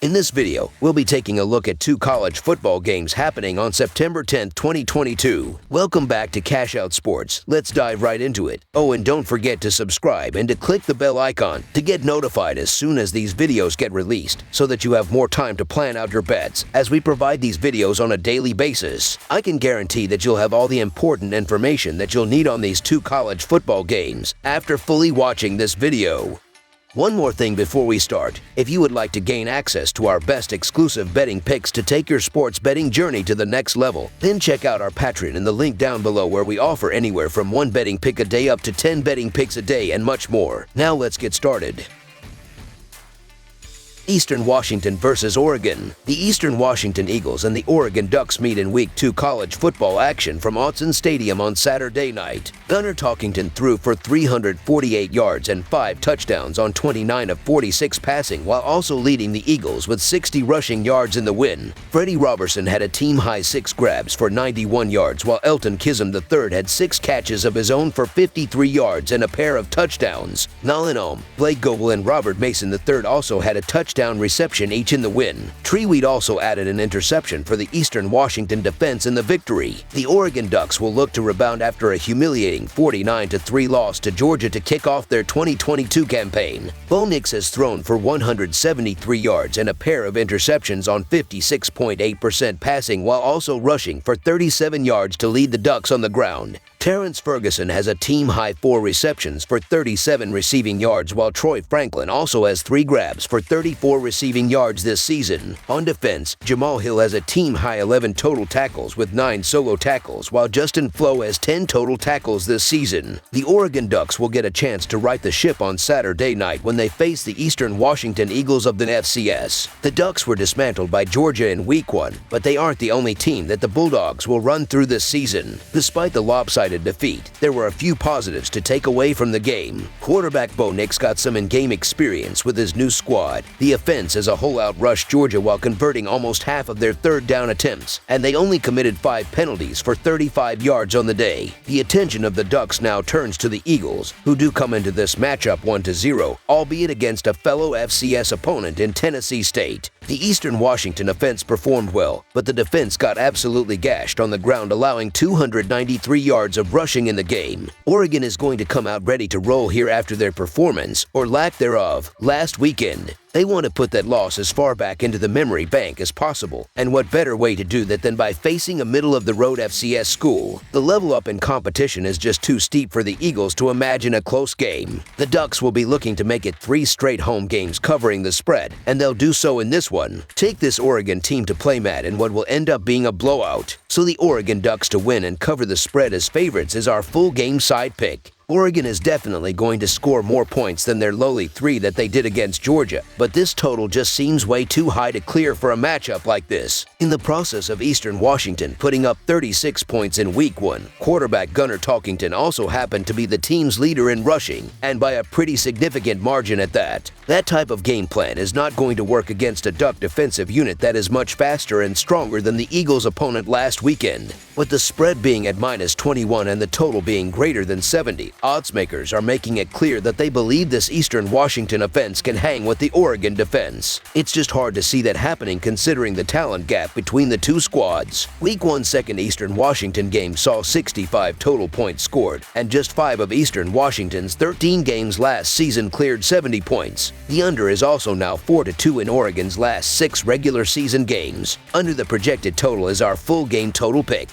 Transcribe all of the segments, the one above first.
In this video, we'll be taking a look at 2 college football games happening on September 10th, 2022. Welcome back to Cash Out Sports. Let's dive right into it. Oh, and don't forget to subscribe and to click the bell icon to get notified as soon as these videos get released so that you have more time to plan out your bets as we provide these videos on a daily basis. I can guarantee that you'll have all the important information that you'll need on these 2 college football games after fully watching this video. One more thing before we start. If you would like to gain access to our best exclusive betting picks to take your sports betting journey to the next level, then check out our Patreon in the link down below where we offer anywhere from 1 betting pick a day up to 10 betting picks a day and much more. Now let's get started. Eastern Washington versus Oregon. The Eastern Washington Eagles and the Oregon Ducks meet in Week 2 college football action from Autzen Stadium on Saturday night. Gunnar Talkington threw for 348 yards and 5 touchdowns on 29 of 46 passing while also leading the Eagles with 60 rushing yards in the win. Freddie Robertson had a team-high 6 grabs for 91 yards while Elton Kism III had 6 catches of his own for 53 yards and a pair of touchdowns. Nalin Ohm, Blake Goebel and Robert Mason III also had a touchdown reception each in the win. Treweed also added an interception for the Eastern Washington defense in the victory. The Oregon Ducks will look to rebound after a humiliating 49-3 loss to Georgia to kick off their 2022 campaign. Bo Nix has thrown for 173 yards and a pair of interceptions on 56.8% passing while also rushing for 37 yards to lead the Ducks on the ground. Terrence Ferguson has a team-high 4 receptions for 37 receiving yards while Troy Franklin also has 3 grabs for 34 receiving yards this season. On defense, Jamal Hill has a team-high 11 total tackles with 9 solo tackles while Justin Flo has 10 total tackles this season. The Oregon Ducks will get a chance to right the ship on Saturday night when they face the Eastern Washington Eagles of the FCS. The Ducks were dismantled by Georgia in Week 1, but they aren't the only team that the Bulldogs will run through this season. Despite the lopsided defeat, there were a few positives to take away from the game. Quarterback Bo Nix got some in-game experience with his new squad. The offense as a whole outrushed Georgia while converting almost half of their third down attempts, and they only committed 5 penalties for 35 yards on the day. The attention of the Ducks now turns to the Eagles, who do come into this matchup 1-0, albeit against a fellow FCS opponent in Tennessee State. The Eastern Washington offense performed well, but the defense got absolutely gashed on the ground, allowing 293 yards of rushing in the game. Oregon is going to come out ready to roll here after their performance, or lack thereof, last weekend. They want to put that loss as far back into the memory bank as possible, and what better way to do that than by facing a middle-of-the-road FCS school? The level up in competition is just too steep for the Eagles to imagine a close game. The Ducks will be looking to make it 3 straight home games covering the spread, and they'll do so in this one. Take this Oregon team to play mat in what will end up being a blowout. So the Oregon Ducks to win and cover the spread as favorites is our full game side pick. Oregon is definitely going to score more points than their lowly 3 that they did against Georgia, but this total just seems way too high to clear for a matchup like this. In the process of Eastern Washington putting up 36 points in Week 1, quarterback Gunnar Talkington also happened to be the team's leader in rushing, and by a pretty significant margin at that. That type of game plan is not going to work against a Duck defensive unit that is much faster and stronger than the Eagles' opponent last weekend. With the spread being at -21 and the total being greater than 70, oddsmakers are making it clear that they believe this Eastern Washington offense can hang with the Oregon defense. It's just hard to see that happening considering the talent gap between the 2 squads. Week 1 second Eastern Washington game saw 65 total points scored, and just 5 of Eastern Washington's 13 games last season cleared 70 points. The under is also now 4-2 in Oregon's last 6 regular season games. Under the projected total is our full game total pick.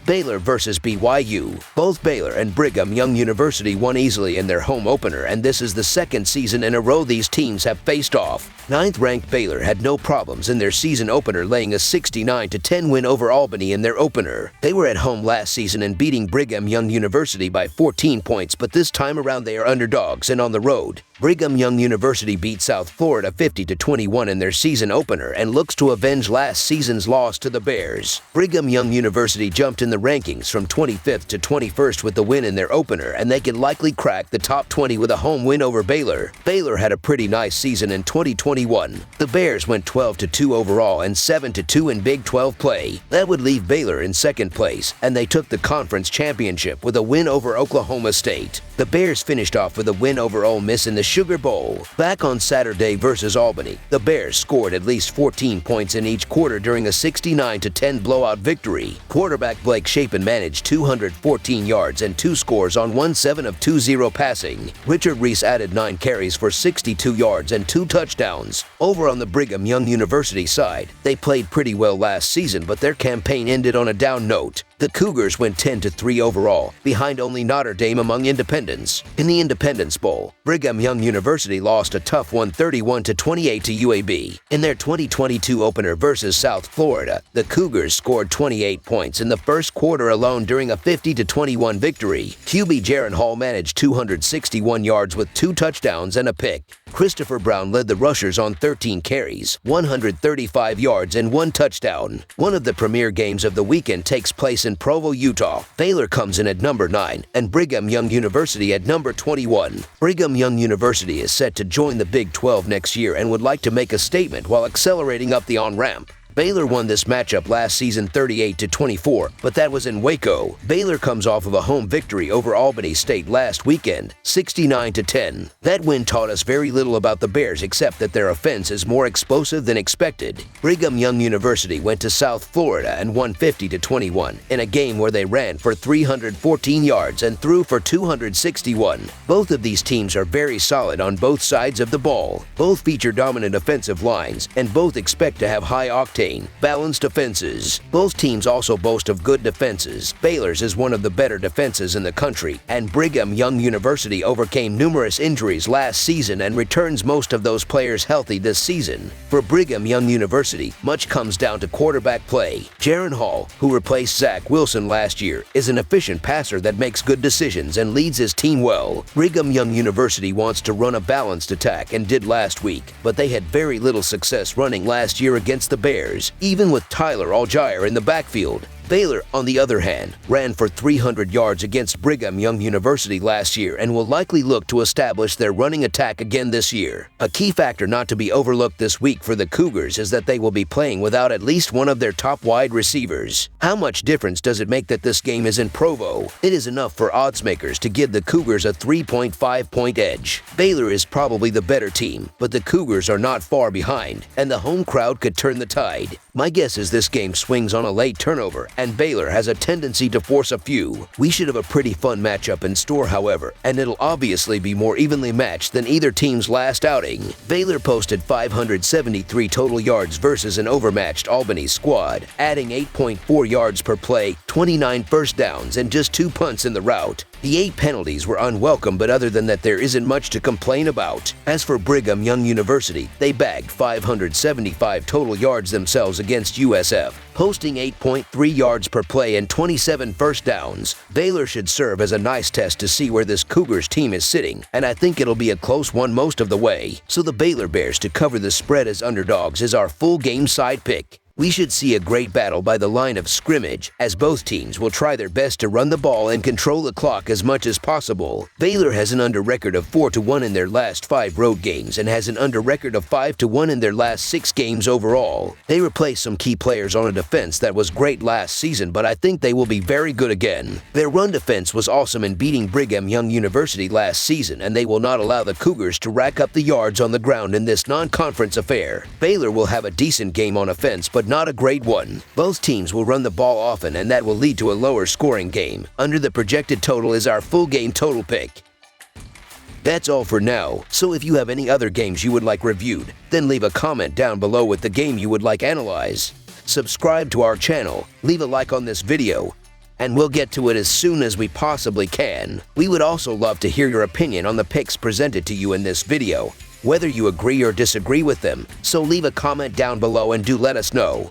Baylor versus BYU. Both Baylor and Brigham Young University won easily in their home opener, and this is the 2nd season in a row these teams have faced off. 9th-ranked Baylor had no problems in their season opener, laying a 69-10 win over Albany in their opener. They were at home last season and beating Brigham Young University by 14 points, but this time around they are underdogs and on the road. Brigham Young University beat South Florida 50-21 in their season opener and looks to avenge last season's loss to the Bears. Brigham Young University jumped in the the rankings from 25th to 21st with the win in their opener, and they can likely crack the top 20 with a home win over Baylor. Baylor had a pretty nice season in 2021. The Bears went 12-2 overall and 7-2 in Big 12 play. That would leave Baylor in second place, and they took the conference championship with a win over Oklahoma State. The Bears finished off with a win over Ole Miss in the Sugar Bowl. Back on Saturday versus Albany, the Bears scored at least 14 points in each quarter during a 69-10 blowout victory. Quarterback Blake Shapen managed 214 yards and 2 scores on 1-7 of 2-0 passing. Richard Reese added 9 carries for 62 yards and 2 touchdowns. Over on the Brigham Young University side, they played pretty well last season, but their campaign ended on a down note. The Cougars went 10-3 overall, behind only Notre Dame among independents. In the Independence Bowl, Brigham Young University lost a tough one 31-28 to UAB. In their 2022 opener versus South Florida, the Cougars scored 28 points in the first quarter alone during a 50-21 victory. QB Jaron Hall managed 261 yards with 2 touchdowns and a pick. Christopher Brown led the rushers on 13 carries, 135 yards, and 1 touchdown. One of the premier games of the weekend takes place in Provo, Utah. Baylor comes in at number 9 and Brigham Young University at number 21. Brigham Young University is set to join the Big 12 next year and would like to make a statement while accelerating up the on-ramp. Baylor won this matchup last season 38-24, but that was in Waco. Baylor comes off of a home victory over Albany State last weekend, 69-10. That win taught us very little about the Bears except that their offense is more explosive than expected. Brigham Young University went to South Florida and won 50-21 in a game where they ran for 314 yards and threw for 261. Both of these teams are very solid on both sides of the ball. Both feature dominant offensive lines, and both expect to have high-octane, balanced offenses. Both teams also boast of good defenses. Baylor's is one of the better defenses in the country, and Brigham Young University overcame numerous injuries last season and returns most of those players healthy this season. For Brigham Young University, much comes down to quarterback play. Jaron Hall, who replaced Zach Wilson last year, is an efficient passer that makes good decisions and leads his team well. Brigham Young University wants to run a balanced attack and did last week, but they had very little success running last year against the Bears, even with Tyler Allgeier in the backfield. Baylor, on the other hand, ran for 300 yards against Brigham Young University last year and will likely look to establish their running attack again this year. A key factor not to be overlooked this week for the Cougars is that they will be playing without at least one of their top wide receivers. How much difference does it make that this game is in Provo? It is enough for odds makers to give the Cougars a 3.5-point edge. Baylor is probably the better team, but the Cougars are not far behind, and the home crowd could turn the tide. My guess is this game swings on a late turnover, and Baylor has a tendency to force a few. We should have a pretty fun matchup in store, however, and it'll obviously be more evenly matched than either team's last outing. Baylor posted 573 total yards versus an overmatched Albany squad, adding 8.4 yards per play, 29 first downs, and just 2 punts in the route. The 8 penalties were unwelcome, but other than that, there isn't much to complain about. As for Brigham Young University, they bagged 575 total yards themselves against USF, posting 8.3 yards per play and 27 first downs. Baylor should serve as a nice test to see where this Cougars team is sitting, and I think it'll be a close one most of the way. So the Baylor Bears to cover the spread as underdogs is our full game side pick. We should see a great battle by the line of scrimmage, as both teams will try their best to run the ball and control the clock as much as possible. Baylor has an under record of 4-1 in their last 5 road games and has an under record of 5-1 in their last 6 games overall. They replaced some key players on a defense that was great last season, but I think they will be very good again. Their run defense was awesome in beating Brigham Young University last season, and they will not allow the Cougars to rack up the yards on the ground in this non-conference affair. Baylor will have a decent game on offense, but not a great one. Both teams will run the ball often, and that will lead to a lower scoring game. Under the projected total is our full game total pick. That's all for now, so if you have any other games you would like reviewed, then leave a comment down below with the game you would like analyzed. Subscribe to our channel, leave a like on this video, and we'll get to it as soon as we possibly can. We would also love to hear your opinion on the picks presented to you in this video, whether you agree or disagree with them, so leave a comment down below and do let us know.